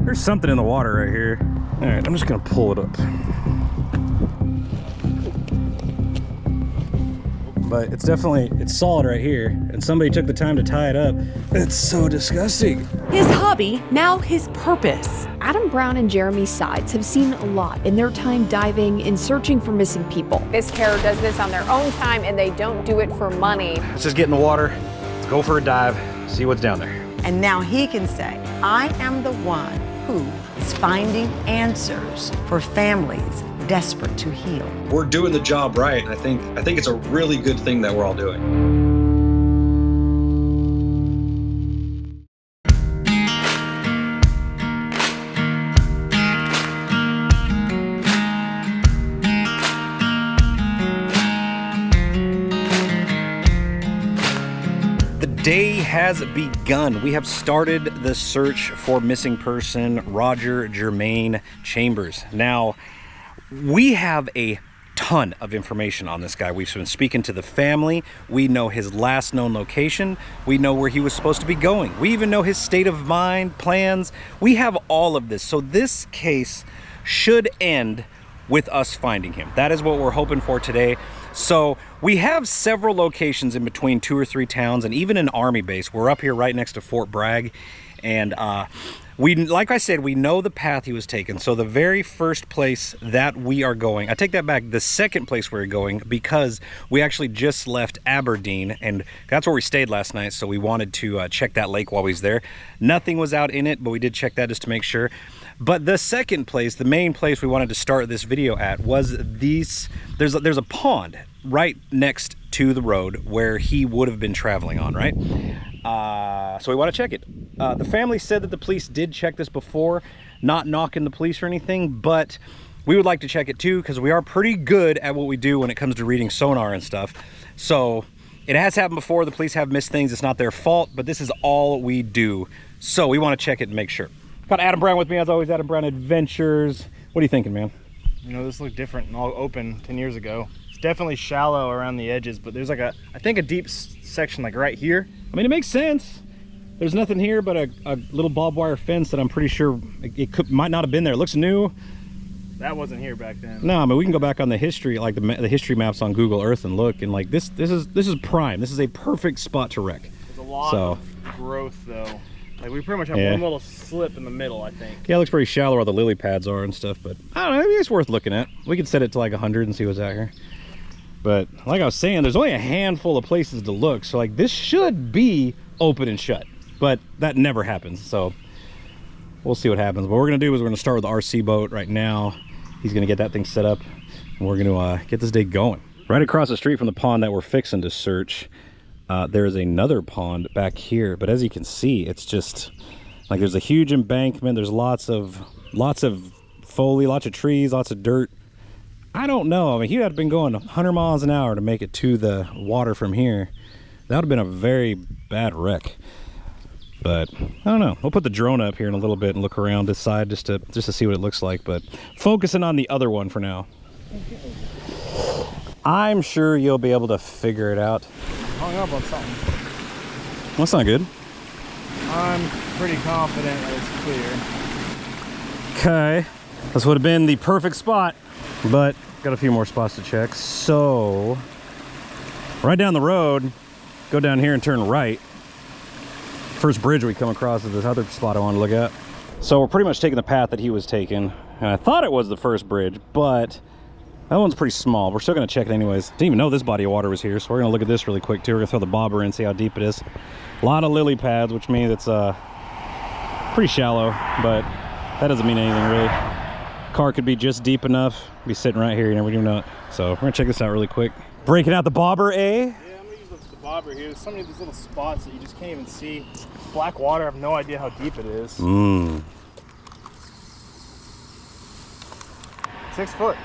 There's something in the water right here. All right, I'm just gonna pull it up. But it's definitely, it's solid right here. And somebody took the time to tie it up. It's so disgusting. His hobby, now his purpose. Adam Brown and Jeremy's sides have seen a lot in their time diving and searching for missing people. This pair does this on their own time and they don't do it for money. Let's just get in the water, let's go for a dive, see what's down there. And now he can say, I am the one who is finding answers for families desperate to heal. We're doing the job right. I think it's a really good thing that we're all doing. The day has begun. We have started the search for missing person Roger Germaine Chambers. Now, we have a ton of information on this guy. We've been speaking to the family. We know his last known location. We know where he was supposed to be going. We even know his state of mind, plans. We have all of this. So this case should end with us finding him. That is what we're hoping for today. So we have several locations in between 2 or 3 towns and even an army base. We're up here right next to Fort Bragg. And like I said, we know the path he was taking. So the very first place that we are going, I take that back, the second place we're going, because we actually just left Aberdeen and that's where we stayed last night. So we wanted to check that lake while we was there. Nothing was out in it, but we did check that just to make sure. But the second place, the main place we wanted to start this video at was there's a pond right next to the road where he would have been traveling on, right? So we want to check it. The family said that the police did check this before, not knocking the police or anything, but we would like to check it too because we are pretty good at what we do when it comes to reading sonar and stuff. So it has happened before. The police have missed things. It's not their fault, but this is all we do. So we want to check it and make sure. Got Adam Brown with me as always, Adam Brown Adventures. What are you thinking, man? You know, this looked different and all open 10 years ago. It's definitely shallow around the edges, but there's like I think a deep section like right here. I mean, it makes sense. There's nothing here but a little barbed wire fence that I'm pretty sure might not have been there. It looks new. That wasn't here back then. No, but we can go back on the history, like the history maps on Google Earth and look, and like this is prime. This is a perfect spot to wreck. There's a lot of growth though. Like we pretty much have one little slip in the middle, I think. Yeah, it looks pretty shallow where the lily pads are and stuff, but I don't know, maybe it's worth looking at. We could set it to like 100 and see what's out here. But like I was saying, there's only a handful of places to look, so like this should be open and shut, but that never happens. So we'll see what happens. What we're gonna do is we're gonna start with the RC boat right now. He's gonna get that thing set up and we're gonna get this day going. Right across the street from the pond that we're fixing to search, there is another pond back here, but as you can see, it's just like there's a huge embankment. There's lots of foliage, lots of trees, lots of dirt. I don't know. I mean, he had been going 100 miles an hour to make it to the water from here. That would have been a very bad wreck. But I don't know. We'll put the drone up here in a little bit and look around this side just to see what it looks like. But focusing on the other one for now. I'm sure you'll be able to figure it out. Hung up on something. Well, that's not good. I'm pretty confident that it's clear. Okay. This would have been the perfect spot, but got a few more spots to check. So right down the road, go down here and turn right. First bridge we come across is this other spot I want to look at. So we're pretty much taking the path that he was taking, and I thought it was the first bridge, but that one's pretty small. We're still going to check it anyways. Didn't even know this body of water was here, so we're going to look at this really quick too. We're going to throw the bobber in, see how deep it is. A lot of lily pads, which means it's pretty shallow, but that doesn't mean anything really. Car could be just deep enough, be sitting right here, you never even know it. So we're going to check this out really quick. Breaking out the bobber, eh? Yeah, I'm going to use the bobber here. There's so many of these little spots that you just can't even see. Black water, I have no idea how deep it is. 6 foot.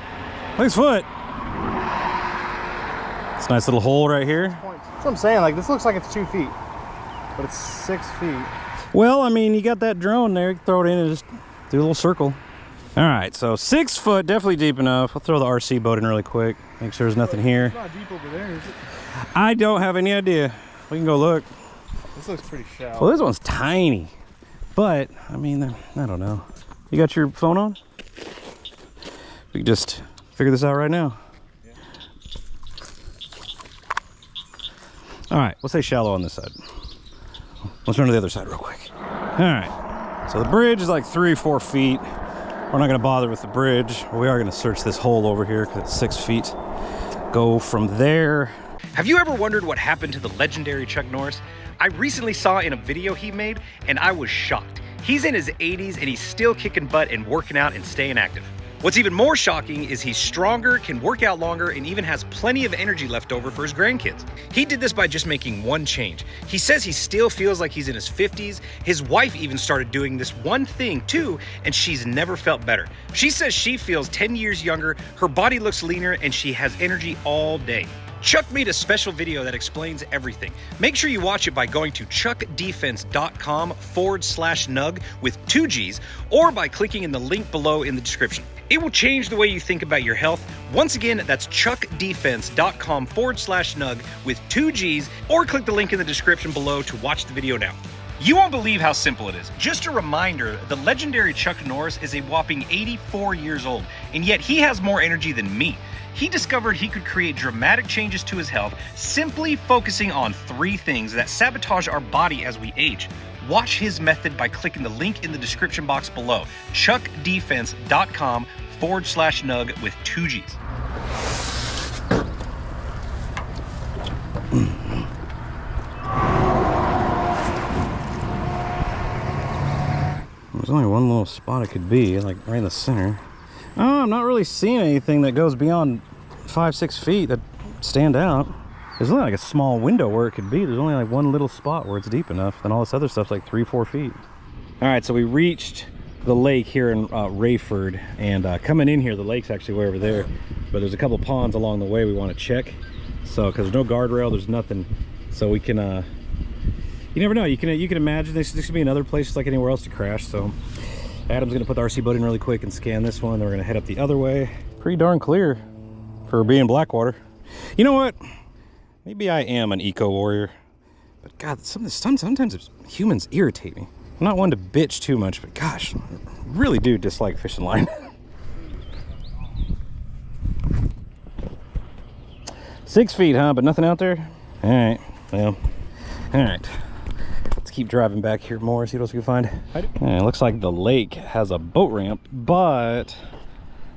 6 foot. It's a nice little hole right here. That's what I'm saying. Like, this looks like it's 2 feet, but it's 6 feet. Well, I mean, you got that drone there. You can throw it in and just do a little circle. All right, so 6 foot, definitely deep enough. I'll throw the RC boat in really quick. Make sure there's nothing here. It's not deep over there, is it? I don't have any idea. We can go look. This looks pretty shallow. Well, this one's tiny. But I mean, I don't know. You got your phone on? We can just figure this out right now. Yeah. All right, we'll say shallow on this side. Let's run to the other side real quick. All right, so the bridge is like 3-4 feet. We're not gonna bother with the bridge. We are gonna search this hole over here because it's 6 feet. Go from there. Have you ever wondered what happened to the legendary Chuck Norris? I recently saw in a video he made and I was shocked. He's in his 80s and he's still kicking butt and working out and staying active. What's even more shocking is he's stronger, can work out longer, and even has plenty of energy left over for his grandkids. He did this by just making one change. He says he still feels like he's in his 50s. His wife even started doing this one thing too, and she's never felt better. She says she feels 10 years younger, her body looks leaner, and she has energy all day. Chuck made a special video that explains everything. Make sure you watch it by going to chuckdefense.com/nug with 2 G's or by clicking in the link below in the description. It will change the way you think about your health. Once again, that's chuckdefense.com/nug with 2 G's or click the link in the description below to watch the video now. You won't believe how simple it is. Just a reminder, the legendary Chuck Norris is a whopping 84 years old, and yet he has more energy than me. He discovered he could create dramatic changes to his health simply focusing on 3 things that sabotage our body as we age. Watch his method by clicking the link in the description box below, chuckdefense.com/nug with 2 G's. There's only one little spot it could be, like right in the center. Oh, I'm not really seeing anything that goes beyond 5-6 feet that stand out. There's only like a small window where it could be. There's only like one little spot where it's deep enough. Then all this other stuff's like 3-4 feet. All right, so we reached the lake here in Raeford, and coming in here, the lake's actually way over there, but there's a couple ponds along the way we want to check. So, because there's no guardrail, there's nothing, so we can. You never know. You can imagine this could be another place just like anywhere else to crash. So. Adam's gonna put the RC boat in really quick and scan this one. Then we're gonna head up the other way. Pretty darn clear for being Blackwater. You know what? Maybe I am an eco warrior, but God, sometimes humans irritate me. I'm not one to bitch too much, but gosh, I really do dislike fishing line. 6 feet, huh? But nothing out there? All right, well, all right. Keep driving back here more, see what else we can find. Yeah, it looks like the lake has a boat ramp, but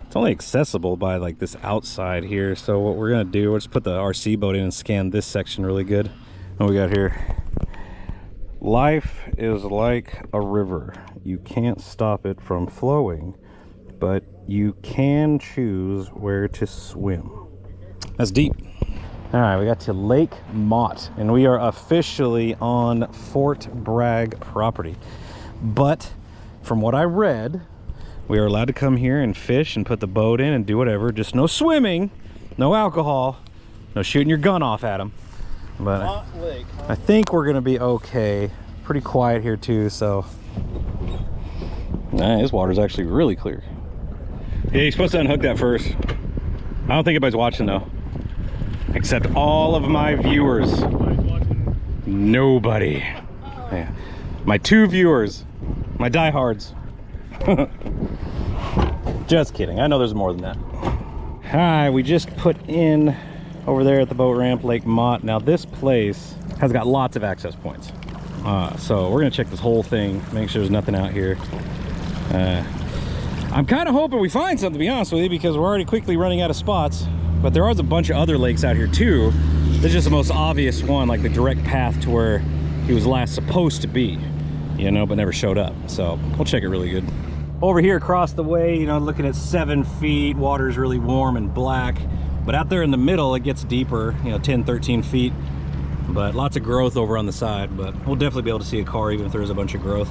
it's only accessible by like this outside here. So what we're gonna do, we'll just put the RC boat in and scan this section really good. What we got here? Life is like a river. You can't stop it from flowing, but you can choose where to swim. That's deep. All right, we got to Lake Mott, and we are officially on Fort Bragg property. But from what I read, we are allowed to come here and fish and put the boat in and do whatever. Just no swimming, no alcohol, no shooting your gun off at them. But I think we're gonna be okay. Pretty quiet here too, so. Nah, this water's actually really clear. Yeah, you're supposed to unhook that first. I don't think anybody's watching though. Except all of my viewers. Nobody. Yeah. My 2 viewers, my diehards. Just kidding. I know there's more than that. Hi, we just put in over there at the boat ramp, Lake Mott. Now this place has got lots of access points. So we're gonna check this whole thing, make sure there's nothing out here. I'm kind of hoping we find something, to be honest with you, because we're already quickly running out of spots. But there are a bunch of other lakes out here too. This is just the most obvious one, like the direct path to where he was last supposed to be, you know, but never showed up. So we'll check it really good. Over here across the way, you know, looking at 7 feet, water's really warm and black. But out there in the middle, it gets deeper, you know, 10, 13 feet. But lots of growth over on the side, but we'll definitely be able to see a car even if there is a bunch of growth.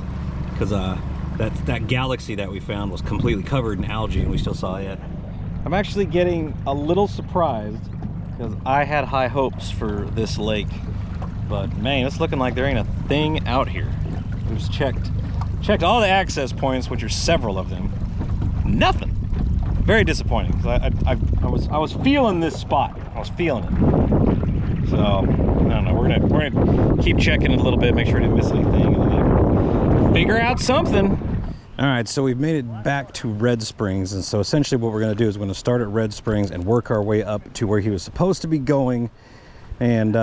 Because that galaxy that we found was completely covered in algae and we still saw it. I'm actually getting a little surprised because I had high hopes for this lake, but man, it's looking like there ain't a thing out here. We just checked all the access points, which are several of them. Nothing. Very disappointing. I was feeling this spot. I was feeling it. So I don't know. We're gonna keep checking it a little bit, make sure we didn't miss anything, and then Figure out something. All right, so we've made it back to Red Springs, and so essentially what we're going to do is we're going to start at Red Springs and work our way up to where he was supposed to be going. And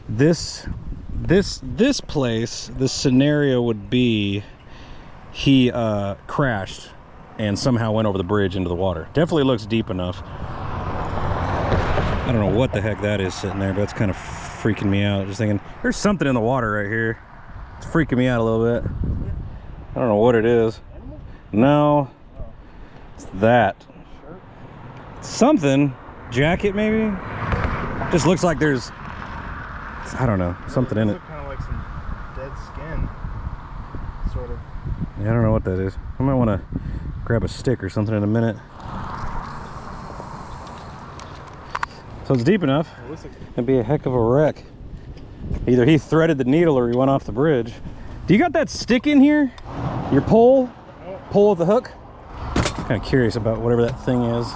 this place, this scenario would be he crashed and somehow went over the bridge into the water. Definitely looks deep enough. I don't know what the heck that is sitting there, but it's kind of freaking me out. Just thinking, there's something in the water right here. It's freaking me out a little bit. I don't know what it is. No, it's that. Something. Jacket maybe? Just looks like there's, I don't know, something in it. Kind of like some dead skin, sort of. Yeah, I don't know what that is. I might want to grab a stick or something in a minute. So it's deep enough. It'd be a heck of a wreck. Either he threaded the needle or he went off the bridge. Do you got that stick in here? Your pole? Pole with the hook? I'm kind of curious about whatever that thing is.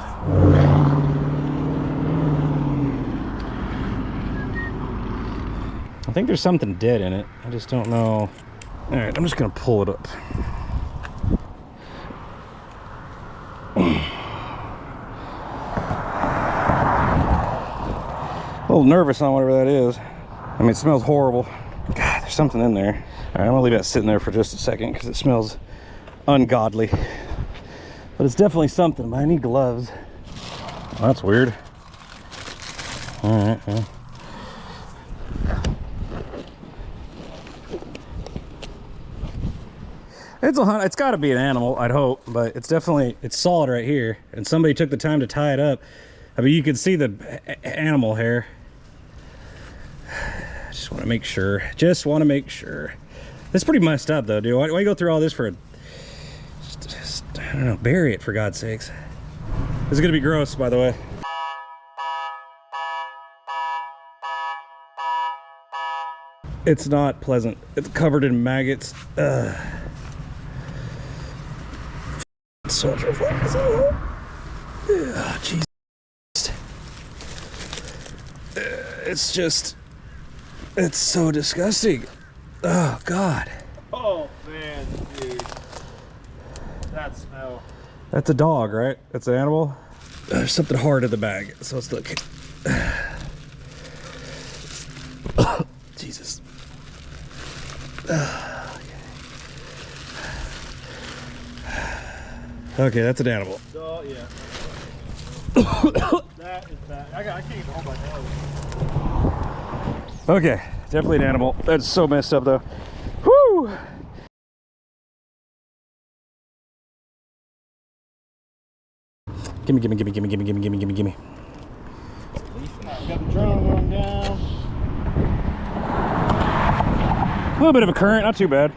I think there's something dead in it. I just don't know. All right, I'm just gonna pull it up. A little nervous on whatever that is. I mean, it smells horrible. God, there's something in there. All right, I'm gonna leave that sitting there for just a second because it smells ungodly. But it's definitely something, but I need gloves. Oh, that's weird. All right, well. It's got to be an animal, I'd hope, but it's solid right here, and somebody took the time to tie it up. I mean, you can see the animal hair. Just want to make sure. Just want to make sure. It's pretty messed up, though, dude. Why you go through all this for a... Just, I don't know, bury it, for God's sakes. This is going to be gross, by the way. It's not pleasant. It's covered in maggots. Soldier flies. Oh, jeez. It's so disgusting. Oh, God. Oh, man, dude. That smell. That's a dog, right? That's an animal? There's something hard in the bag, so let's look. Jesus. Okay, that's an animal. Oh, yeah. That is bad. I can't even hold my nose. Okay, definitely an animal. That's so messed up, though. Whew! Gimme. Got the drone going down. A little bit of a current, not too bad.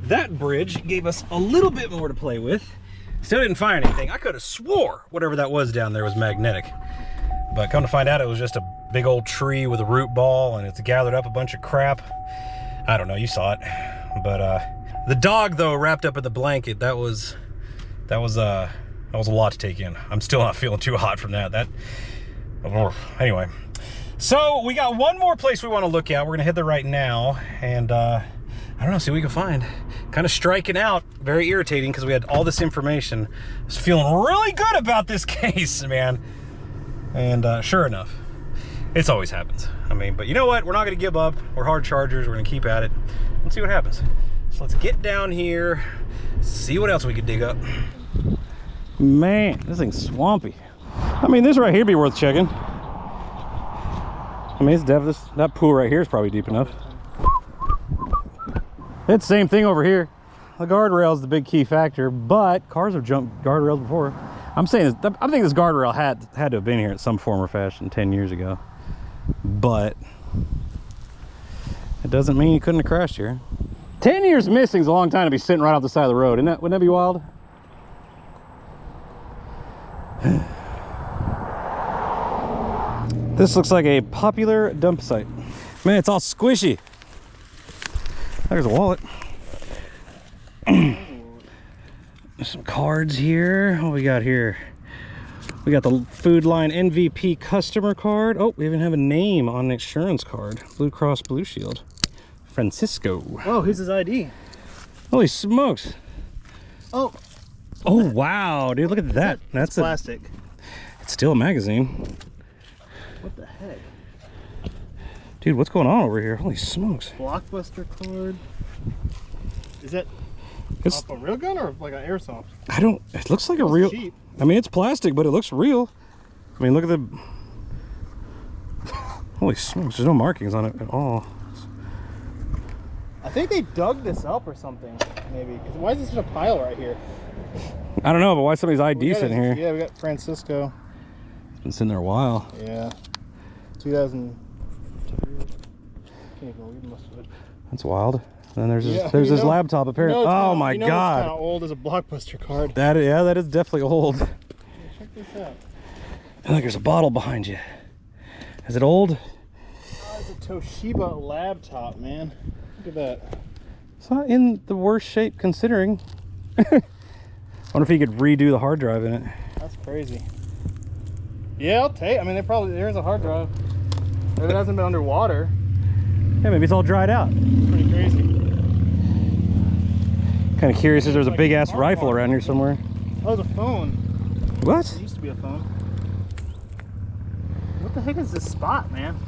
That bridge gave us a little bit more to play with. Still didn't find anything. I could have swore whatever that was down there was magnetic. But come to find out, it was just a big old tree with a root ball, and it's gathered up a bunch of crap. I don't know, you saw it. But the dog, though, wrapped up in the blanket, that was a lot to take in. I'm still not feeling too hot from that. Anyway. So we got one more place we want to look at. We're gonna head there right now, and I don't know, see what we can find. Kind of striking out, very irritating because we had all this information. I was feeling really good about this case, man. And sure enough, it always happens. I mean, but you know what? We're not gonna give up. We're hard chargers, we're gonna keep at it. Let's see what happens. So let's get down here, see what else we could dig up. Man, this thing's swampy. I mean, this right here be worth checking. I mean, it's definitely, that pool right here is probably deep enough. It's the same thing over here. The guardrail is the big key factor, but cars have jumped guardrails before. I'm saying this, I think this guardrail had to have been here at some form or fashion 10 years ago, but it doesn't mean you couldn't have crashed here. 10 years missing is a long time to be sitting right off the side of the road, isn't that? Wouldn't that be wild? This looks like a popular dump site. Man, it's all squishy. There's a wallet. There's some cards here. What we got here? We got the Food Line MVP customer card. Oh, we even have a name on an insurance card. Blue Cross Blue Shield. Francisco. Oh, here's his ID. Holy smokes. Oh. Oh, wow, dude, look at that. That's plastic. It's still a magazine. What the heck? Dude, what's going on over here? Holy smokes. Blockbuster card. Is that It's off a real gun or like an airsoft? I don't, it looks like a real, cheap. I mean, it's plastic, but it looks real. I mean, look at the, holy smokes, there's no markings on it at all. I think they dug this up or something, maybe. Because why is this in a pile right here? I don't know, but why is somebody's ID sitting here? Yeah, we got Francisco. It's been sitting there a while. Yeah. 2002. Can't believe most of it. That's wild. And then there's Yeah, this laptop apparently. Oh my God. It's kind of old as a Blockbuster card. Yeah, that is definitely old. Check this out. I think there's a bottle behind you. Is it old? Oh, it's a Toshiba laptop, man. Look at that. It's not in the worst shape considering. Wonder if he could redo the hard drive in it. That's crazy. Yeah, I'll take. I mean, there's a hard drive. If it hasn't been underwater. Yeah, maybe it's all dried out. It's pretty crazy. Kind of curious if there's a big ass rifle around here somewhere. Oh, there's a phone. What? There used to be a phone. What the heck is this spot, man?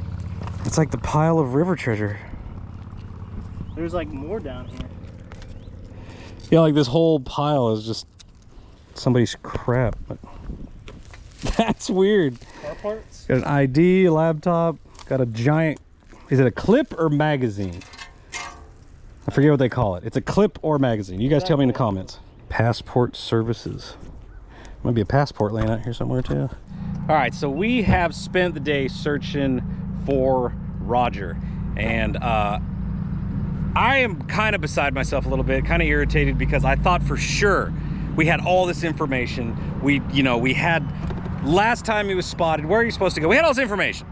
It's like the pile of river treasure. There's like more down here. Yeah, like this whole pile is just somebody's crap. But that's weird. Car parts? Got an ID, a laptop, got a giant, is it a clip or magazine? I forget what they call it. It's a clip or magazine. You guys tell me in the comments. Passport services. Might be a passport laying out here somewhere too. All right, so we have spent the day searching for Roger, and I am kind of beside myself a little bit, kind of irritated because I thought for sure we had all this information. We had last time he was spotted, where are you supposed to go? We had all this information,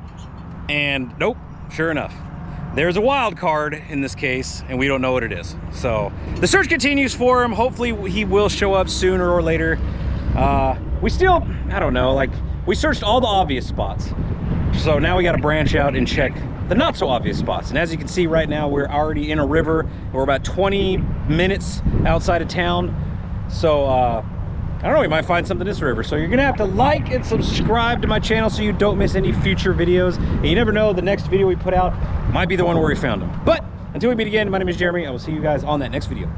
and nope, sure enough. There's a wild card in this case, and we don't know what it is. So the search continues for him. Hopefully he will show up sooner or later. We still, I don't know, like we searched all the obvious spots. So now we got to branch out and check the not so obvious spots. And as you can see right now, we're already in a river. We're about 20 minutes outside of town. So I don't know, we might find something in this river. So you're gonna have to like and subscribe to my channel so you don't miss any future videos. And you never know, the next video we put out might be the one where we found them. But until we meet again, my name is Jeremy. I will see you guys on that next video.